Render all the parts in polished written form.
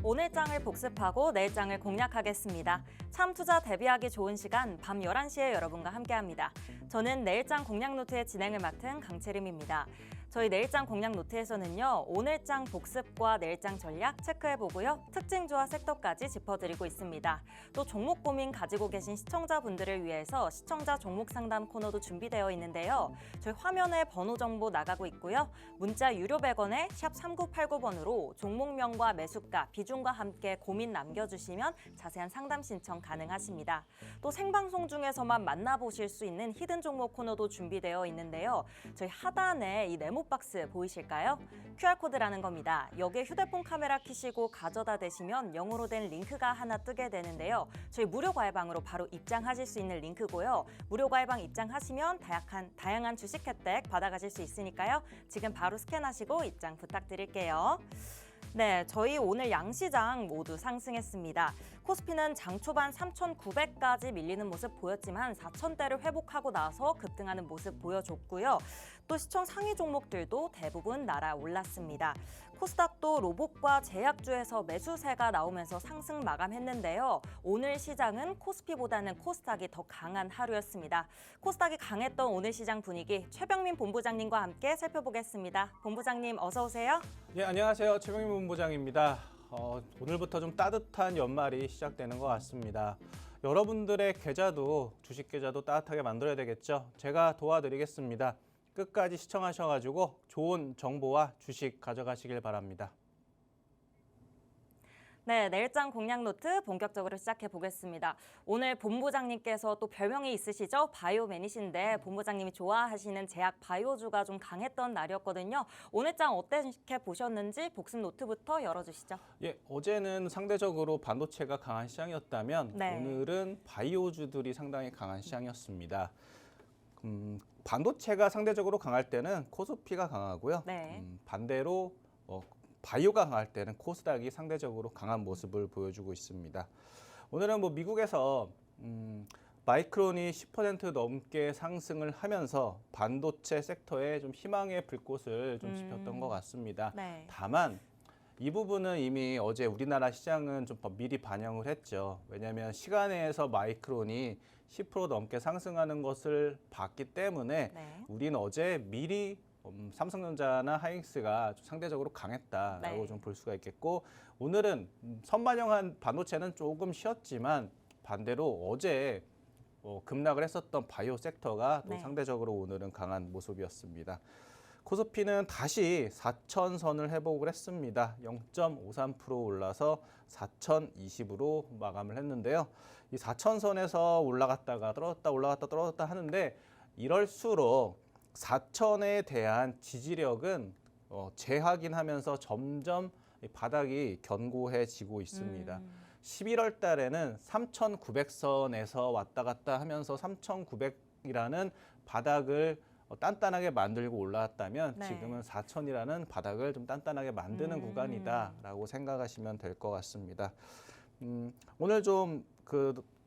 오늘 장을 복습하고 내일 장을 공략하겠습니다. 참 투자 대비하기 좋은 시간 밤 11시에 여러분과 함께합니다. 저는 내일장 공략 노트의 진행을 맡은 강채림입니다. 저희 내일장 공략 노트에서는요, 오늘장 복습과 내일장 전략 체크해보고요, 특징주와 섹터까지 짚어드리고 있습니다. 또 종목 고민 가지고 계신 시청자분들을 위해서 시청자 종목 상담 코너도 준비되어 있는데요. 저희 화면에 번호 정보 나가고 있고요. 문자 유료 100원에 샵 3989번으로 종목명과 매수가, 비중과 함께 고민 남겨주시면 자세한 상담 신청 가능하십니다. 또 생방송 중에서만 만나보실 수 있는 히든 종목 코너도 준비되어 있는데요. 저희 하단에 이 네모 박스 보이실까요? QR코드라는 겁니다. 여기에 휴대폰 카메라 켜시고 가져다 대시면 영어로 된 링크가 하나 뜨게 되는데요. 저희 무료 과외방으로 바로 입장하실 수 있는 링크고요. 무료 과외방 입장하시면 다양한 주식 혜택 받아가실 수 있으니까요. 지금 바로 스캔하시고 입장 부탁드릴게요. 네, 저희 오늘 양시장 모두 상승했습니다. 코스피는 장 초반 3,900까지 밀리는 모습 보였지만 4,000대를 회복하고 나서 급등하는 모습 보여줬고요. 또 시총 상위 종목들도 대부분 날아올랐습니다. 코스닥도 로봇과 제약주에서 매수세가 나오면서 상승 마감했는데요. 오늘 시장은 코스피보다는 코스닥이 더 강한 하루였습니다. 코스닥이 강했던 오늘 시장 분위기 최병민 본부장님과 함께 살펴보겠습니다. 본부장님 어서 오세요. 예, 안녕하세요. 최병민 본부장입니다. 오늘부터 좀 따뜻한 연말이 시작되는 것 같습니다. 여러분들의 계좌도 주식 계좌도 따뜻하게 만들어야 되겠죠. 제가 도와드리겠습니다. 끝까지 시청하셔가지고 좋은 정보와 주식 가져가시길 바랍니다. 네, 내일장 공략 노트 본격적으로 시작해 보겠습니다. 오늘 본부장님께서 또 별명이 있으시죠? 바이오맨이신데 본부장님이 좋아하시는 제약 바이오주가 좀 강했던 날이었거든요. 오늘 장 어떻게 보셨는지 복습 노트부터 열어주시죠. 예, 어제는 상대적으로 반도체가 강한 시장이었다면 네. 오늘은 바이오주들이 상당히 강한 시장이었습니다. 반도체가 상대적으로 강할 때는 코스피가 강하고요. 네. 반대로 바이오가 강할 때는 코스닥이 상대적으로 강한 모습을 보여주고 있습니다. 오늘은 미국에서 마이크론이 10% 넘게 상승을 하면서 반도체 섹터에 좀 희망의 불꽃을 좀 지폈던 것 같습니다. 네. 다만 이 부분은 이미 어제 우리나라 시장은 좀 미리 반영을 했죠. 왜냐하면 시간에서 마이크론이 10% 넘게 상승하는 것을 봤기 때문에 네. 우리는 어제 미리 삼성전자나 하이닉스가 상대적으로 강했다라고 네. 좀 볼 수가 있겠고, 오늘은 선반영한 반도체는 조금 쉬었지만 반대로 어제 급락을 했었던 바이오 섹터가 또 네. 상대적으로 오늘은 강한 모습이었습니다. 코스피는 다시 4,000선을 회복을 했습니다. 0.53% 올라서 4,020으로 마감을 했는데요. 이 4,000선에서 올라갔다가 떨어졌다 하는데 이럴수록 4,000에 대한 지지력은 재확인하면서 점점 바닥이 견고해지고 있습니다. 11월 달에는 3,900선에서 왔다 갔다 하면서 3,900이라는 바닥을 단단하게 만들고 올라왔다면 네. 지금은 4,000이라는 바닥을 좀 단단하게 만드는 구간이다라고 생각하시면 될 것 같습니다. 오늘 좀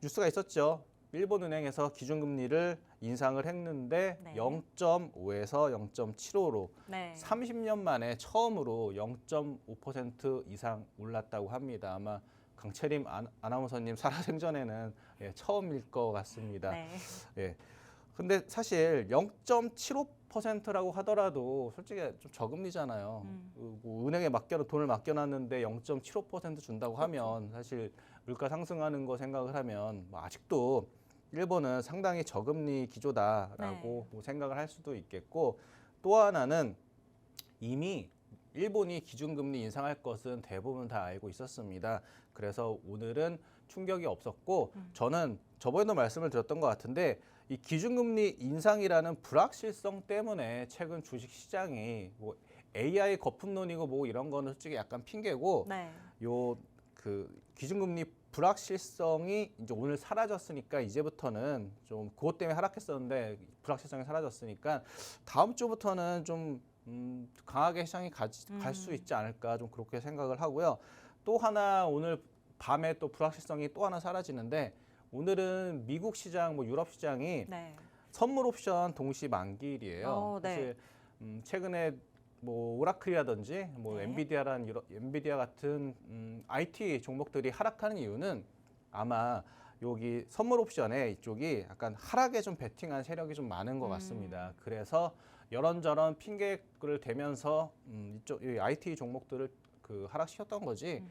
뉴스가 있었죠. 일본은행에서 기준금리를 인상을 했는데 네. 0.5에서 0.75로 네. 30년 만에 처음으로 0.5% 이상 올랐다고 합니다. 아마 강채림 아나운서님 살아생전에는 처음일 것 같습니다. 네. 예. 근데 사실 0.75%라고 하더라도 솔직히 좀 저금리잖아요. 은행에 돈을 맡겨놨는데 0.75% 준다고 하면 사실 물가 상승하는 거 생각을 하면 아직도 일본은 상당히 저금리 기조다라고 생각을 할 수도 있겠고, 또 하나는 이미 일본이 기준금리 인상할 것은 대부분 다 알고 있었습니다. 그래서 오늘은 충격이 없었고, 저는 저번에도 말씀을 드렸던 것 같은데 이 기준금리 인상이라는 불확실성 때문에 최근 주식시장이 AI 거품론이고 이런 거는 솔직히 약간 핑계고, 네. 기준금리 불확실성이 이제 오늘 사라졌으니까 이제부터는 좀 그것 때문에 하락했었는데 불확실성이 사라졌으니까 다음 주부터는 좀 강하게 시장이 갈 수 있지 않을까 좀 그렇게 생각을 하고요. 또 하나 오늘 밤에 또 불확실성이 또 하나 사라지는데 오늘은 미국 시장, 뭐 유럽 시장이 네. 선물 옵션 동시 만기일이에요. 네. 사실 최근에 뭐 오라클이라든지 뭐 네. 엔비디아 같은 IT 종목들이 하락하는 이유는 아마 여기 선물 옵션에 이쪽이 약간 하락에 좀 베팅한 세력이 좀 많은 것 같습니다. 그래서 이런저런 핑계를 대면서 이쪽 이 IT 종목들을 그 하락시켰던 거지.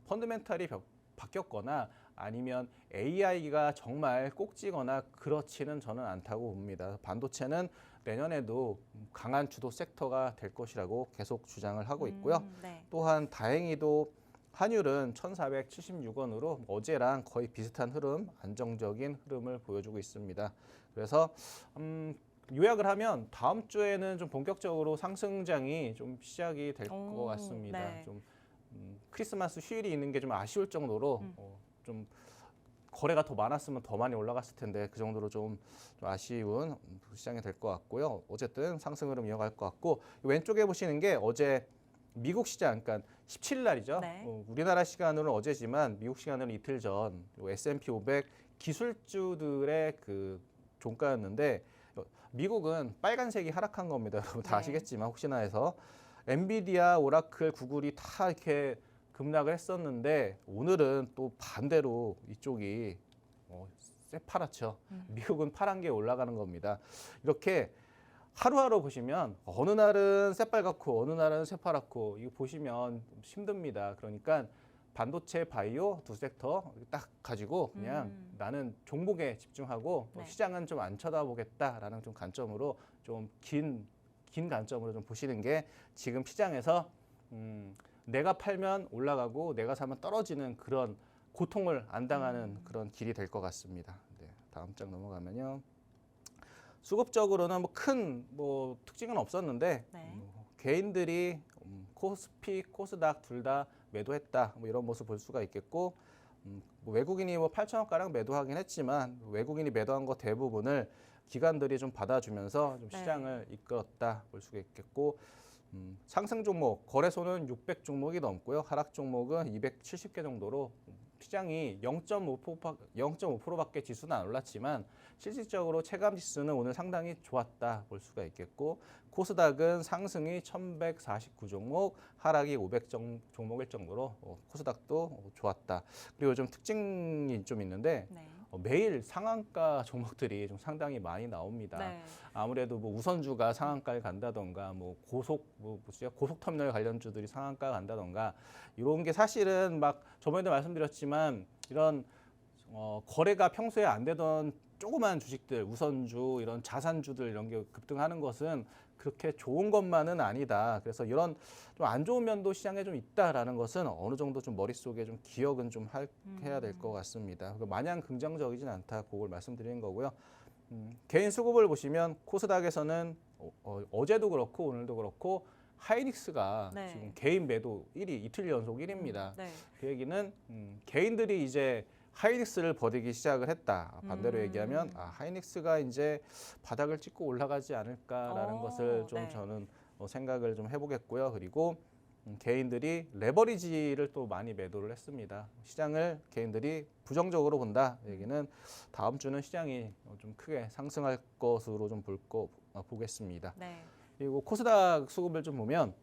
펀드멘탈이 바뀌었거나 아니면 AI가 정말 꼭지거나 그렇지는 저는 않다고 봅니다. 반도체는 내년에도 강한 주도 섹터가 될 것이라고 계속 주장을 하고 있고요. 네. 또한 다행히도 환율은 1,476원으로 어제랑 거의 비슷한 흐름, 안정적인 흐름을 보여주고 있습니다. 그래서 요약을 하면 다음 주에는 좀 본격적으로 상승장이 좀 시작이 될 것 같습니다. 네. 좀 크리스마스 휴일이 있는 게 좀 아쉬울 정도로 좀 거래가 더 많았으면 더 많이 올라갔을 텐데 그 정도로 좀 아쉬운 시장이 될 것 같고요. 어쨌든 상승 흐름 이어갈 것 같고 왼쪽에 보시는 게 어제 미국 시장, 그러니까 17일 날이죠. 네. 우리나라 시간으로는 어제지만 미국 시간으로는 이틀 전 S&P 500 기술주들의 그 종가였는데 미국은 빨간색이 하락한 겁니다. 여러분 다 네. 아시겠지만 혹시나 해서 엔비디아, 오라클, 구글이 다 이렇게 급락을 했었는데 오늘은 또 반대로 이쪽이 새파랗죠. 미국은 파란 게 올라가는 겁니다. 이렇게 하루하루 보시면 어느 날은 새빨갛고 어느 날은 새파랗고 이거 보시면 힘듭니다. 그러니까 반도체, 바이오 두 섹터 딱 가지고 그냥 나는 종목에 집중하고 네. 시장은 좀 안 쳐다보겠다라는 좀 관점으로 좀 긴 관점으로 좀 보시는 게 지금 시장에서 내가 팔면 올라가고 내가 사면 떨어지는 그런 고통을 안 당하는 그런 길이 될 것 같습니다. 네, 다음 장 넘어가면요. 수급적으로는 뭐 큰 특징은 없었는데 네. 개인들이 코스피, 코스닥 둘 다 매도했다. 뭐 이런 모습 볼 수가 있겠고 뭐 외국인이 8천억 가량 매도하긴 했지만 외국인이 매도한 거 대부분을 기관들이 좀 받아주면서 좀 네. 시장을 이끌었다 볼 수가 있겠고 상승 종목 거래소는 600 종목이 넘고요. 하락 종목은 270개 정도로 시장이 0.5%밖에 지수는 안 올랐지만 실질적으로 체감 지수는 오늘 상당히 좋았다 볼 수가 있겠고 코스닥은 상승이 1,149 종목, 하락이 500 종목일 정도로 코스닥도 좋았다. 그리고 좀 특징이 좀 있는데 네. 매일 상한가 종목들이 좀 상당히 많이 나옵니다. 네. 아무래도 뭐 우선주가 상한가에 간다던가 뭐 고속터미널 관련주들이 상한가 간다던가 이런 게 사실은 막 저번에도 말씀드렸지만 이런 거래가 평소에 안 되던 조그만 주식들 우선주 이런 자산주들 이런 게 급등하는 것은 그렇게 좋은 것만은 아니다. 그래서 이런 좀 안 좋은 면도 시장에 좀 있다라는 것은 어느 정도 좀 머릿속에 좀 기억은 좀 해야 될 것 같습니다. 마냥 긍정적이진 않다. 그걸 말씀드리는 거고요. 개인 수급을 보시면 코스닥에서는 어제도 그렇고 오늘도 그렇고 하이닉스가 네. 지금 개인 매도 1위 이틀 연속 1위입니다. 네. 그 얘기는 개인들이 이제 하이닉스를 버리기 시작을 했다. 반대로 얘기하면 하이닉스가 이제 바닥을 찍고 올라가지 않을까라는 것을 좀 네. 저는 생각을 좀 해보겠고요. 그리고 개인들이 레버리지를 또 많이 매도를 했습니다. 시장을 개인들이 부정적으로 본다. 얘기는 다음 주는 시장이 좀 크게 상승할 것으로 좀 보겠습니다. 네. 그리고 코스닥 수급을 좀 보면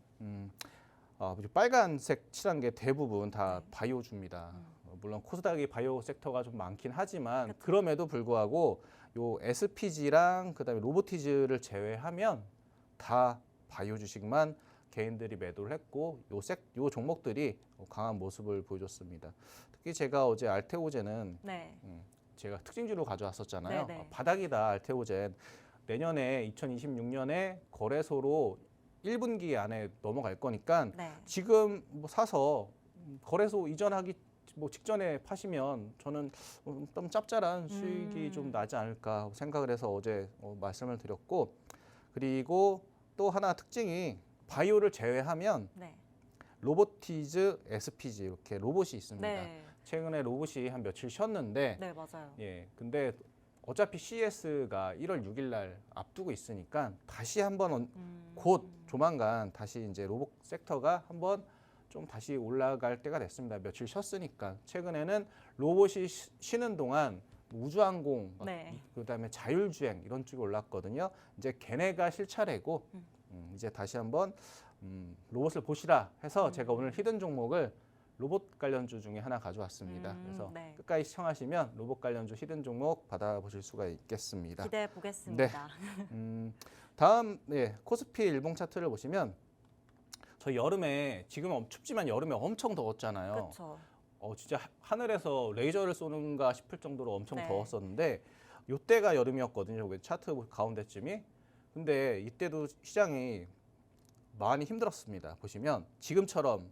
빨간색 칠한 게 대부분 다 네. 바이오주입니다. 물론 코스닥이 바이오 섹터가 좀 많긴 하지만 그쵸. 그럼에도 불구하고 요 SPG랑 그다음에 로보티즈를 제외하면 다 바이오 주식만 개인들이 매도를 했고 요 종목들이 강한 모습을 보여줬습니다. 특히 제가 어제 알테오젠은 네. 제가 특징주로 가져왔었잖아요. 네네. 바닥이다 알테오젠. 내년에 2026년에 거래소로 1분기 안에 넘어갈 거니까 네. 지금 사서 거래소 이전하기 직전에 파시면 저는 좀 짭짤한 수익이 좀 나지 않을까 생각을 해서 어제 말씀을 드렸고 그리고 또 하나 특징이 바이오를 제외하면 네. 로보티즈, SPG 이렇게 로봇이 있습니다. 네. 최근에 로봇이 한 며칠 쉬었는데 네, 맞아요. 예, 근데 어차피 CES가 1월 6일 날 앞두고 있으니까 다시 한번 곧 조만간 다시 이제 로봇 섹터가 한번 좀 다시 올라갈 때가 됐습니다. 며칠 쉬었으니까. 최근에는 로봇이 쉬는 동안 우주항공, 네. 그다음에 자율주행 이런 쪽이 올랐거든요. 이제 걔네가 실 차례고 이제 다시 한번 로봇을 보시라 해서 제가 오늘 히든 종목을 로봇 관련주 중에 하나 가져왔습니다. 그래서 네. 끝까지 시청하시면 로봇 관련주 히든 종목 받아보실 수가 있겠습니다. 기대해 보겠습니다. 다음 코스피 일봉 차트를 보시면 저희 여름에 지금은 춥지만 여름에 엄청 더웠잖아요. 그렇죠. 진짜 하늘에서 레이저를 쏘는가 싶을 정도로 엄청 네. 더웠었는데 이때가 여름이었거든요. 여기 차트 가운데쯤이. 근데 이때도 시장이 많이 힘들었습니다. 보시면 지금처럼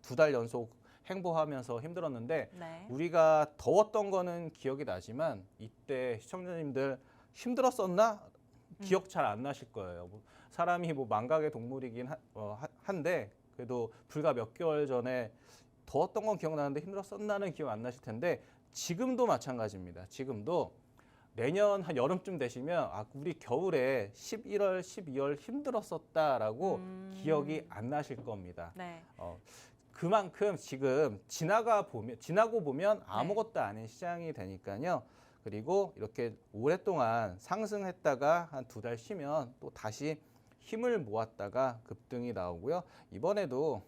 두 달 연속 행보하면서 힘들었는데 네. 우리가 더웠던 거는 기억이 나지만 이때 시청자님들 힘들었었나? 기억 잘 안 나실 거예요. 사람이 망각의 동물이긴 한데 그래도 불과 몇 개월 전에 더웠던 건 기억나는데 힘들었었나는 기억 안 나실 텐데 지금도 마찬가지입니다. 지금도 내년 한 여름쯤 되시면 우리 겨울에 11월, 12월 힘들었었다라고 기억이 안 나실 겁니다. 네. 그만큼 지금 지나고 보면 아무것도 아닌 시장이 되니까요. 그리고 이렇게 오랫동안 상승했다가 한 2달 쉬면 또 다시 힘을 모았다가 급등이 나오고요. 이번에도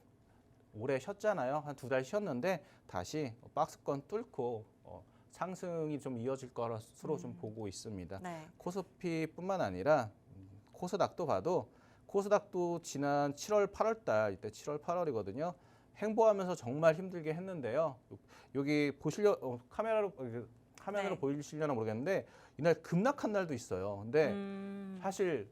오래 쉬었잖아요. 한 2달 쉬었는데 다시 박스권 뚫고 상승이 좀 이어질 것으로 좀 보고 있습니다. 네. 코스피뿐만 아니라 코스닥도 봐도 코스닥도 지난 7월, 8월 달 이때 7월, 8월이거든요. 행보하면서 정말 힘들게 했는데요. 여기 화면으로 네. 보이시려나 모르겠는데 이날 급락한 날도 있어요. 근데 사실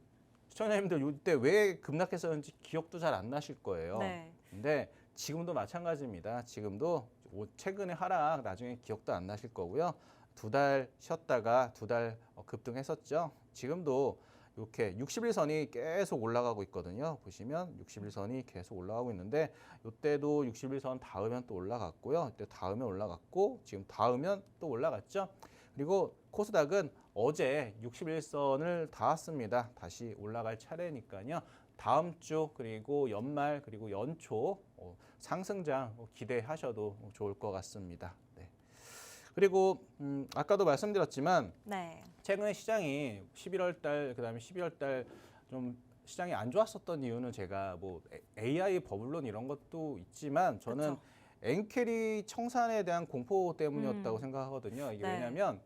시청자님들 이때 왜 급락했었는지 기억도 잘 안 나실 거예요. 네. 근데 지금도 마찬가지입니다. 지금도 최근에 하락 나중에 기억도 안 나실 거고요. 2달 쉬었다가 2달 급등했었죠. 지금도 이렇게 60일선이 계속 올라가고 있거든요. 보시면 60일선이 계속 올라가고 있는데 이때도 60일선 닿으면 또 올라갔고요. 이때 닿으면 올라갔고 지금 닿으면 또 올라갔죠. 그리고 코스닥은 어제 61선을 닿았습니다. 다시 올라갈 차례니까요. 다음 주 그리고 연말 그리고 연초 상승장 기대하셔도 좋을 것 같습니다. 네. 그리고 아까도 말씀드렸지만 네. 최근에 시장이 11월 달 그다음에 12월 달 좀 시장이 안 좋았었던 이유는 제가 AI 버블론 이런 것도 있지만 저는 그쵸. 엔캐리 청산에 대한 공포 때문이었다고 생각하거든요. 이게 네. 왜냐하면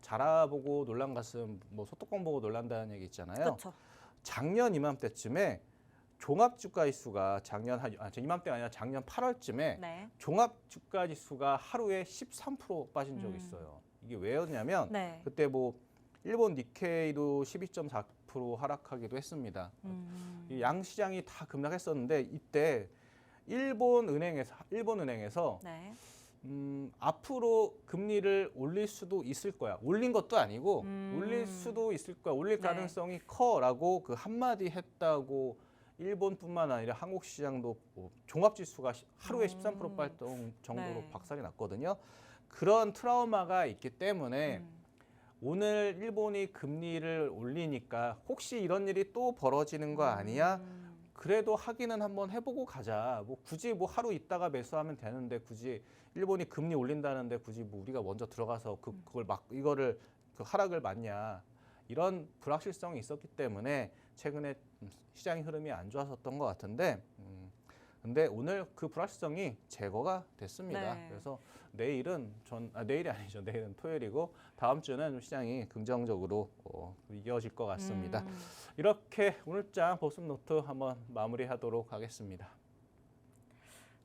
자라보고 놀란 가슴 소뚜껑 보고 놀란다는 얘기 있잖아요. 그렇죠. 작년 이맘때쯤에 종합주가지수가 이맘때가 아니라 작년 8월쯤에 네. 종합주가지수가 하루에 13% 빠진 적이 있어요. 이게 왜였냐면 네. 그때 일본 니케이도 12.4% 하락하기도 했습니다. 이 양시장이 다 급락했었는데 이때 일본은행에서 네. 앞으로 금리를 올릴 수도 있을 거야. 올린 것도 아니고 올릴 수도 있을 거야. 올릴 네. 가능성이 커라고 그 한마디 했다고 일본뿐만 아니라 한국 시장도 종합지수가 하루에 13% 발동 정도로 네. 박살이 났거든요. 그런 트라우마가 있기 때문에 오늘 일본이 금리를 올리니까 혹시 이런 일이 또 벌어지는 거 아니야? 그래도 확인은 한번 해보고 가자. 굳이 하루 있다가 매수하면 되는데 굳이 일본이 금리 올린다는데 굳이 우리가 먼저 들어가서 이거를 하락을 맞냐? 이런 불확실성이 있었기 때문에 최근에 시장의 흐름이 안 좋았었던 것 같은데, 근데 오늘 그 불확실성이 제거가 됐습니다. 네. 그래서 내일이 아니죠. 내일은 토요일이고 다음 주는 시장이 긍정적으로 이어질 것 같습니다. 이렇게 오늘장 복습노트 한번 마무리하도록 하겠습니다.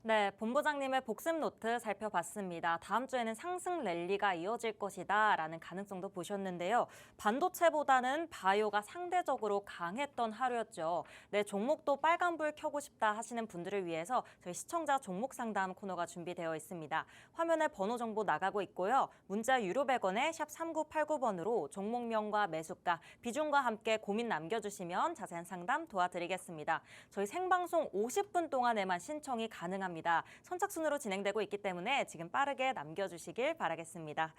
네, 본부장님의 복습 노트 살펴봤습니다. 다음 주에는 상승 랠리가 이어질 것이다 라는 가능성도 보셨는데요. 반도체보다는 바이오가 상대적으로 강했던 하루였죠. 네, 종목도 빨간불 켜고 싶다 하시는 분들을 위해서 저희 시청자 종목 상담 코너가 준비되어 있습니다. 화면에 번호 정보 나가고 있고요. 문자 유료 100원에 샵 3989번으로 종목명과 매수가, 비중과 함께 고민 남겨주시면 자세한 상담 도와드리겠습니다. 저희 생방송 50분 동안에만 신청이 가능합니다. 선착순으로 진행되고 있기 때문에 지금 빠르게 남겨주시길 바라겠습니다.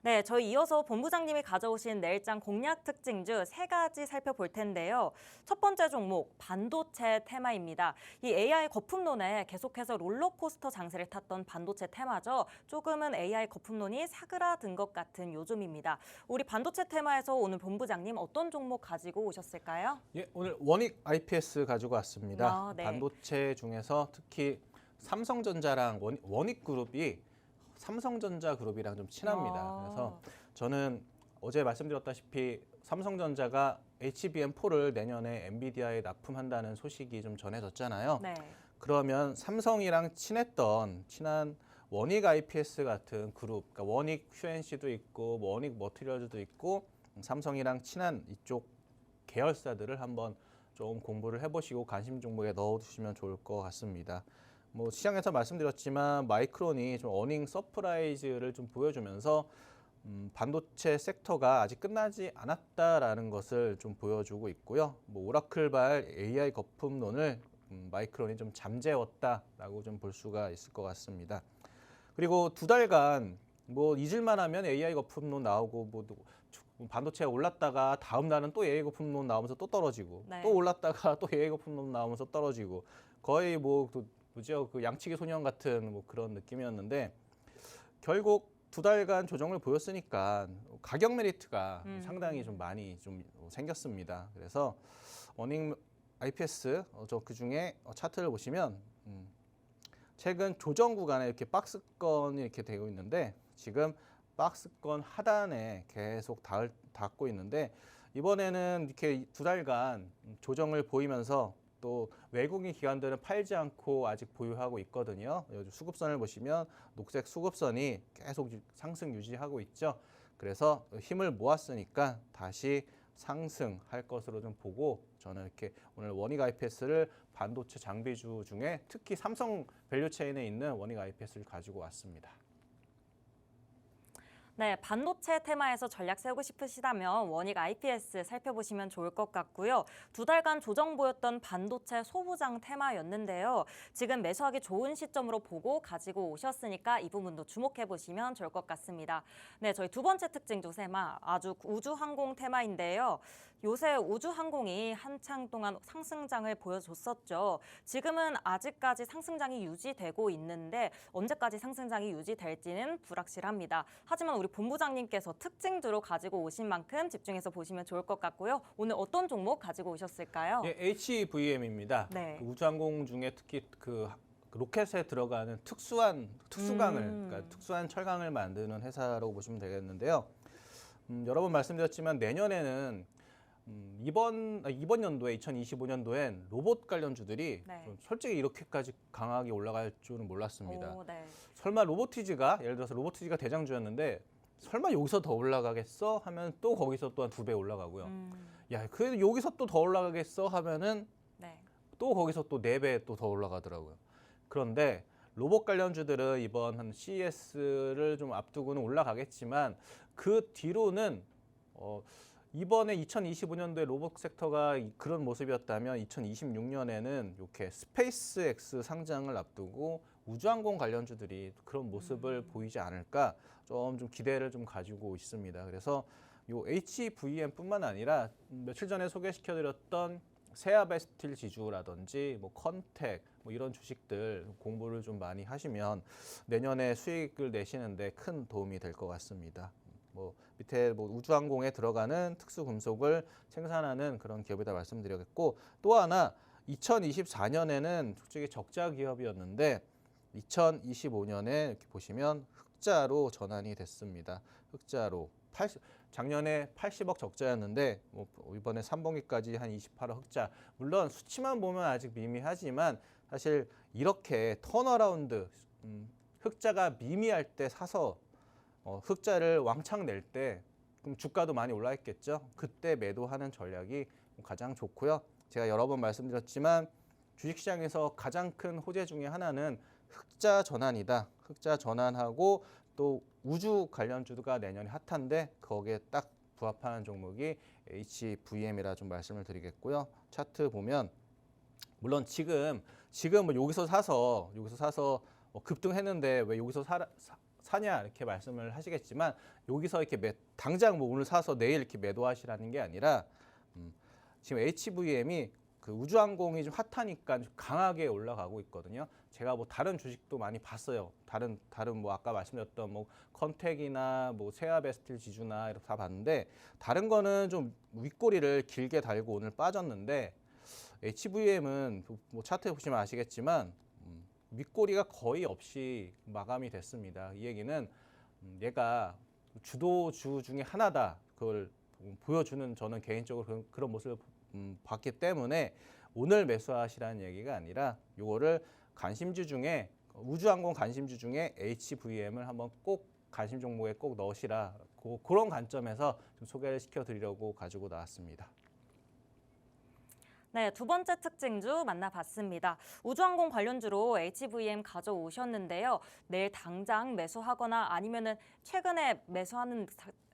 네, 저희 이어서 본부장님이 가져오신 내일장 공략 특징주 3가지 살펴볼 텐데요. 첫 번째 종목, 반도체 테마입니다. 이 AI 거품론에 계속해서 롤러코스터 장세를 탔던 반도체 테마죠. 조금은 AI 거품론이 사그라든 것 같은 요즘입니다. 우리 반도체 테마에서 오늘 본부장님 어떤 종목 가지고 오셨을까요? 예, 오늘 원익 IPS 가지고 왔습니다. 아, 네. 반도체 중에서 특히 삼성전자랑 원익그룹이 삼성전자 그룹이랑 좀 친합니다. 그래서 저는 어제 말씀드렸다시피 삼성전자가 HBM4를 내년에 엔비디아에 납품한다는 소식이 좀 전해졌잖아요. 네. 그러면 삼성이랑 친한 원익 IPS 같은 그룹, 그러니까 원익 QNC도 있고 원익 머티리얼즈도 있고 삼성이랑 친한 이쪽 계열사들을 한번 좀 공부를 해보시고 관심 종목에 넣어두시면 좋을 것 같습니다. 뭐 시장에서 말씀드렸지만 마이크론이 좀 어닝 서프라이즈를 좀 보여주면서 반도체 섹터가 아직 끝나지 않았다라는 것을 좀 보여주고 있고요. 뭐 오라클발 AI 거품론을 마이크론이 좀 잠재웠다라고 좀 볼 수가 있을 것 같습니다. 그리고 2달간 뭐 잊을만하면 AI 거품론 나오고 뭐 반도체가 올랐다가 다음 날은 또 AI 거품론 나오면서 또 떨어지고 네. 또 올랐다가 또 AI 거품론 나오면서 떨어지고 거의 뭐죠 그 양치기 소년 같은 뭐 그런 느낌이었는데 결국 2달간 조정을 보였으니까 가격 메리트가 상당히 좀 많이 좀 생겼습니다. 그래서 어닝 IPS 저 그중에 차트를 보시면 최근 조정 구간에 이렇게 박스권이 이렇게 되고 있는데 지금 박스권 하단에 계속 닿고 있는데 이번에는 이렇게 2달간 조정을 보이면서 또 외국인 기관들은 팔지 않고 아직 보유하고 있거든요. 여기 수급선을 보시면 녹색 수급선이 계속 상승 유지하고 있죠. 그래서 힘을 모았으니까 다시 상승할 것으로 좀 보고 저는 이렇게 오늘 원익 IPS를 반도체 장비주 중에 특히 삼성 밸류체인에 있는 원익 IPS를 가지고 왔습니다. 네, 반도체 테마에서 전략 세우고 싶으시다면 원익 IPS 살펴보시면 좋을 것 같고요. 2달간 조정 보였던 반도체 소부장 테마였는데요. 지금 매수하기 좋은 시점으로 보고 가지고 오셨으니까 이 부분도 주목해 보시면 좋을 것 같습니다. 네, 저희 두 번째 특징 조세마 아주 우주항공 테마인데요. 요새 우주항공이 한창 동안 상승장을 보여줬었죠. 지금은 아직까지 상승장이 유지되고 있는데 언제까지 상승장이 유지될지는 불확실합니다. 하지만 우리 본부장님께서 특징주로 가지고 오신 만큼 집중해서 보시면 좋을 것 같고요. 오늘 어떤 종목 가지고 오셨을까요? 예, HVM입니다. 네. 그 우주항공 중에 특히 그 로켓에 들어가는 특수강을, 그러니까 특수한 철강을 만드는 회사라고 보시면 되겠는데요. 여러 번 말씀드렸지만 내년에는 이번 연도에 2025년도엔 로봇 관련주들이 네. 좀 솔직히 이렇게까지 강하게 올라갈 줄은 몰랐습니다. 오, 네. 설마 로보티즈가 예를 들어서 로보티즈가 대장주였는데 설마 여기서 더 올라가겠어 하면 또 거기서 또한 2배 올라가고요. 야, 그래도 여기서 또 더 올라가겠어 하면은 네. 또 거기서 또 4배 또 더 올라가더라고요. 그런데 로봇 관련주들은 이번 한 CES를 좀 앞두고는 올라가겠지만 그 뒤로는 이번에 2025년도에 로봇 섹터가 그런 모습이었다면 2026년에는 이렇게 스페이스X 상장을 앞두고 우주항공 관련주들이 그런 모습을 보이지 않을까 좀 기대를 좀 가지고 있습니다. 그래서 요 HVM뿐만 아니라 며칠 전에 소개시켜드렸던 세아베스틸 지주라든지 뭐 컨텍 뭐 이런 주식들 공부를 좀 많이 하시면 내년에 수익을 내시는데 큰 도움이 될 것 같습니다. 뭐 밑에 뭐 우주항공에 들어가는 특수 금속을 생산하는 그런 기업이다 말씀드리겠고 또 하나 2024년에는 솔직히 적자 기업이었는데 2025년에 이렇게 보시면 흑자로 전환이 됐습니다. 흑자로 작년에 80억 적자였는데 뭐 이번에 3분기까지 한 28억 흑자. 물론 수치만 보면 아직 미미하지만 사실 이렇게 턴어라운드 흑자가 미미할 때 사서 흑자를 왕창 낼 때 그럼 주가도 많이 올라있겠죠. 그때 매도하는 전략이 가장 좋고요. 제가 여러 번 말씀드렸지만 주식시장에서 가장 큰 호재 중에 하나는 흑자 전환이다. 흑자 전환하고 또 우주 관련주가 내년에 핫한데 거기에 딱 부합하는 종목이 HVM이라 좀 말씀을 드리겠고요. 차트 보면 물론 지금 뭐 여기서 사서 급등했는데 왜 여기서 사냐 이렇게 말씀을 하시겠지만 여기서 이렇게 당장 뭐 오늘 사서 내일 이렇게 매도하시라는 게 아니라 지금 HVM이 그 우주항공이 좀 핫하니까 좀 강하게 올라가고 있거든요. 제가 뭐 다른 주식도 많이 봤어요. 다른 뭐 아까 말씀드렸던 뭐 컨택이나 뭐 세아베스틸 지주나 이렇게 다 봤는데 다른 거는 좀 윗꼬리를 길게 달고 오늘 빠졌는데 HVM은 뭐 차트에 보시면 아시겠지만 윗꼬리가 거의 없이 마감이 됐습니다. 이 얘기는 얘가 주도주 중에 하나다. 그걸 보여주는 저는 개인적으로 그런 모습을 봤기 때문에 오늘 매수하시라는 얘기가 아니라 요거를 관심주 중에 우주항공 관심주 중에 HVM을 한번 꼭 관심 종목에 꼭 넣으시라. 그런 관점에서 좀 소개를 시켜드리려고 가지고 나왔습니다. 네, 두 번째 특징주 만나봤습니다. 우주항공 관련주로 HVM 가져오셨는데요. 내일 당장 매수하거나 아니면은 최근에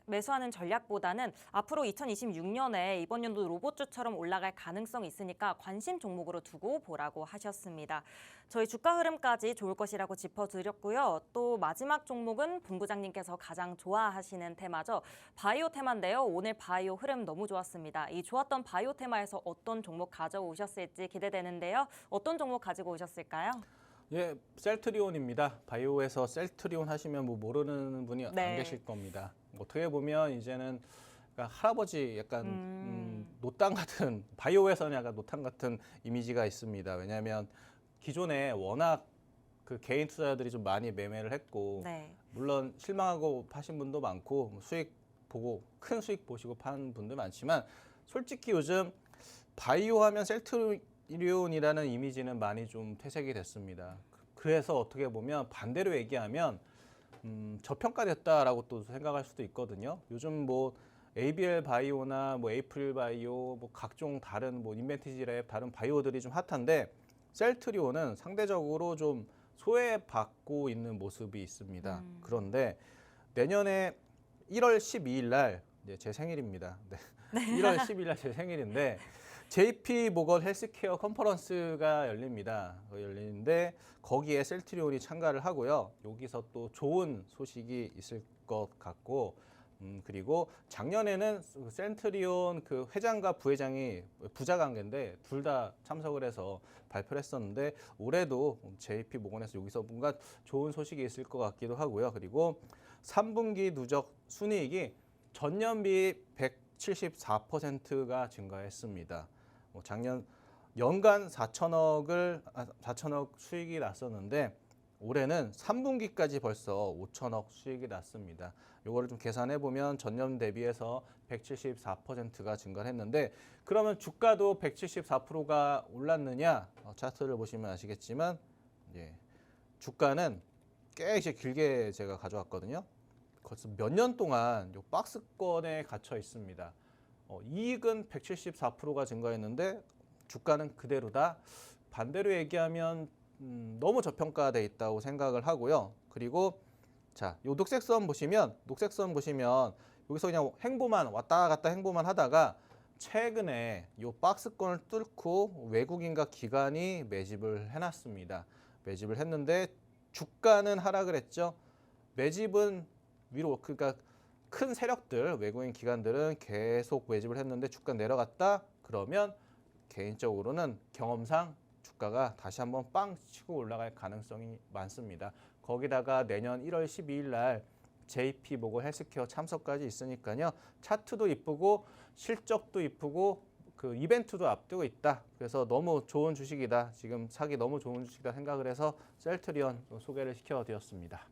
매수하는 전략보다는 앞으로 2026년에 이번 연도 로봇주처럼 올라갈 가능성이 있으니까 관심 종목으로 두고 보라고 하셨습니다. 저희 주가 흐름까지 좋을 것이라고 짚어드렸고요. 또 마지막 종목은 본부장님께서 가장 좋아하시는 테마죠. 바이오 테마인데요. 오늘 바이오 흐름 너무 좋았습니다. 이 좋았던 바이오 테마에서 어떤 종목 가져오셨을지 기대되는데요. 어떤 종목 가지고 오셨을까요? 예, 셀트리온입니다. 바이오에서 셀트리온 하시면 뭐 모르는 분이 안 네. 계실 겁니다. 어떻게 보면 이제는 그러니까 할아버지 약간 노땅 같은 바이오에서는 약간 노땅 같은 이미지가 있습니다. 왜냐하면 기존에 워낙 그 개인 투자자들이 좀 많이 매매를 했고 네. 물론 실망하고 파신 분도 많고 수익 보고 큰 수익 보시고 판 분도 많지만 솔직히 요즘 바이오 하면 셀트리온이라는 이미지는 많이 좀 퇴색이 됐습니다. 그래서 어떻게 보면 반대로 얘기하면 저평가됐다라고 또 생각할 수도 있거든요. 요즘 뭐 ABL 바이오나 뭐 에이프릴 바이오, 뭐 각종 다른 뭐 인벤티지랩 다른 바이오들이 좀 핫한데 셀트리온은 상대적으로 좀 소외받고 있는 모습이 있습니다. 그런데 내년에 1월 12일 날 이제 제 생일입니다. 네. 1월 10일 날 제 생일인데 JP 모건 헬스케어 컨퍼런스가 열리는데 거기에 셀트리온이 참가를 하고요. 여기서 또 좋은 소식이 있을 것 같고 그리고 작년에는 셀트리온 그 회장과 부회장이 부자관계인데 둘 다 참석을 해서 발표를 했었는데 올해도 JP 모건에서 여기서 뭔가 좋은 소식이 있을 것 같기도 하고요. 그리고 3분기 누적 순이익이 전년비 174%가 증가했습니다. 작년 연간 4천억 수익이 났었는데 올해는 3분기까지 벌써 5천억 수익이 났습니다. 요거를 좀 계산해 보면 전년 대비해서 174%가 증가를 했는데 그러면 주가도 174%가 올랐느냐? 차트를 보시면 아시겠지만 주가는 꽤 이제 길게 제가 가져왔거든요. 벌써 몇 년 동안 요 박스권에 갇혀 있습니다. 이익은 174%가 증가했는데 주가는 그대로다. 반대로 얘기하면 너무 저평가돼 있다고 생각을 하고요. 그리고 자, 요 녹색선 보시면 여기서 그냥 왔다 갔다 행보만 하다가 최근에 요 박스권을 뚫고 외국인과 기관이 매집을 해놨습니다. 매집을 했는데 주가는 하락을 했죠. 매집은 위로 그러니까 큰 세력들 외국인 기관들은 계속 매집을 했는데 주가 내려갔다 그러면 개인적으로는 경험상 주가가 다시 한번 빵 치고 올라갈 가능성이 많습니다. 거기다가 내년 1월 12일 날 JP 모건 헬스케어 참석까지 있으니까요. 차트도 이쁘고 실적도 이쁘고 그 이벤트도 앞두고 있다. 그래서 너무 좋은 주식이다. 지금 사기 너무 좋은 주식이다 생각을 해서 셀트리온 소개를 시켜드렸습니다.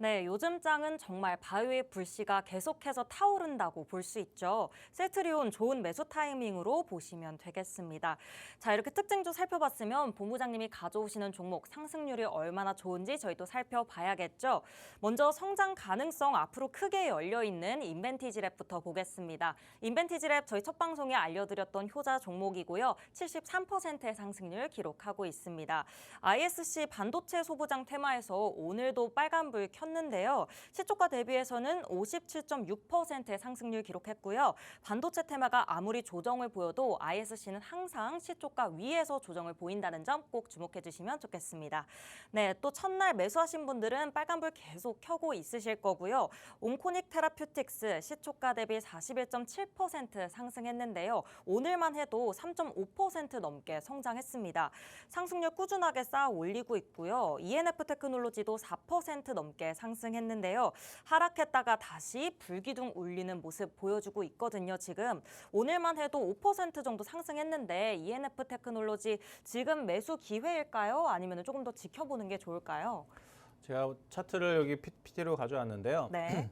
네, 요즘 장은 정말 바이오의 불씨가 계속해서 타오른다고 볼 수 있죠. 셀트리온 좋은 매수 타이밍으로 보시면 되겠습니다. 자, 이렇게 특징주 살펴봤으면 본부장님이 가져오시는 종목 상승률이 얼마나 좋은지 저희도 살펴봐야겠죠. 먼저 성장 가능성 앞으로 크게 열려있는 인벤티지랩부터 보겠습니다. 인벤티지랩 저희 첫 방송에 알려드렸던 효자 종목이고요. 73%의 상승률 기록하고 있습니다. ISC 반도체 소부장 테마에서 오늘도 빨간불 켰는데요. 컸는데요. 시초가 대비해서는 57.6%의 상승률 기록했고요. 반도체 테마가 아무리 조정을 보여도 ISC는 항상 시초가 위에서 조정을 보인다는 점 꼭 주목해 주시면 좋겠습니다. 네, 또 첫날 매수하신 분들은 빨간불 계속 켜고 있으실 거고요. 온코닉 테라퓨틱스 시초가 대비 41.7% 상승했는데요. 오늘만 해도 3.5% 넘게 성장했습니다. 상승률 꾸준하게 쌓아 올리고 있고요. ENF 테크놀로지도 4% 넘게 상승했는데요. 하락했다가 다시 불기둥 울리는 모습 보여주고 있거든요. 지금 오늘만 해도 5% 정도 상승했는데 ENF 테크놀로지 지금 매수 기회일까요? 아니면 조금 더 지켜보는 게 좋을까요? 제가 차트를 여기 PPT로 가져왔는데요. 네.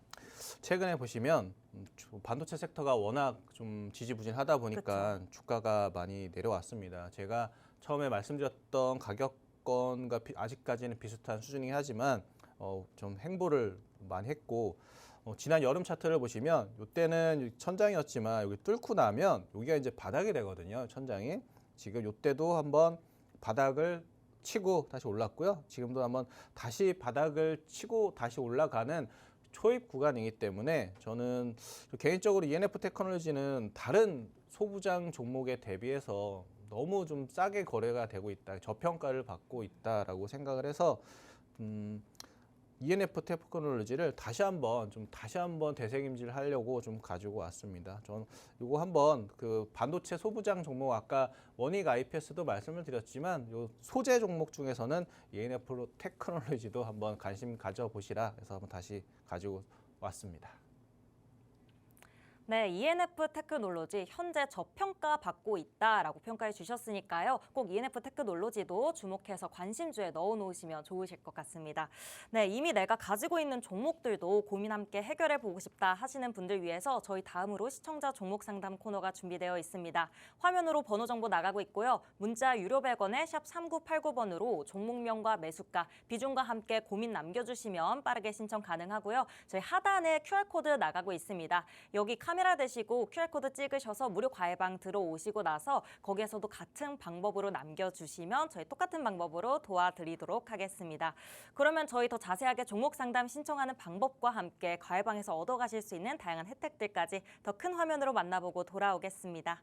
최근에 보시면 반도체 섹터가 워낙 좀 지지부진하다 보니까 그쵸. 주가가 많이 내려왔습니다. 제가 처음에 말씀드렸던 가격권과 아직까지는 비슷한 수준이긴 하지만 좀 행보를 많이 했고 지난 여름 차트를 보시면 이때는 천장이었지만 여기 뚫고 나면 여기가 이제 바닥이 되거든요. 천장이. 지금 이때도 한번 바닥을 치고 다시 올랐고요. 지금도 한번 다시 바닥을 치고 다시 올라가는 초입 구간이기 때문에 저는 개인적으로 ENF 테크놀로지는 다른 소부장 종목에 대비해서 너무 좀 싸게 거래가 되고 있다, 저평가를 받고 있다라고 생각을 해서 ENF 테크놀로지를 다시 한번 되새김질 하려고 좀 가지고 왔습니다. 저는 이거 한번 그 반도체 소부장 종목 아까 원익 IPS도 말씀을 드렸지만 요 소재 종목 중에서는 ENF 테크놀로지도 한번 관심 가져보시라 해서 한번 다시 가지고 왔습니다. 네, ENF 테크놀로지 현재 저평가 받고 있다라고 평가해 주셨으니까요. 꼭 ENF 테크놀로지도 주목해서 관심주에 넣어 놓으시면 좋으실 것 같습니다. 네, 이미 내가 가지고 있는 종목들도 고민 함께 해결해 보고 싶다 하시는 분들 위해서 저희 다음으로 시청자 종목 상담 코너가 준비되어 있습니다. 화면으로 번호 정보 나가고 있고요. 문자 유료 100원에 샵 3989번으로 종목명과 매수가, 비중과 함께 고민 남겨주시면 빠르게 신청 가능하고요. 저희 하단에 QR코드 나가고 있습니다. 여기 카메라 대시고 QR코드 찍으셔서 무료 과외방 들어오시고 나서 거기에서도 같은 방법으로 남겨주시면 저희 똑같은 방법으로 도와드리도록 하겠습니다. 그러면 저희 더 자세하게 종목 상담 신청하는 방법과 함께 과외방에서 얻어가실 수 있는 다양한 혜택들까지 더 큰 화면으로 만나보고 돌아오겠습니다.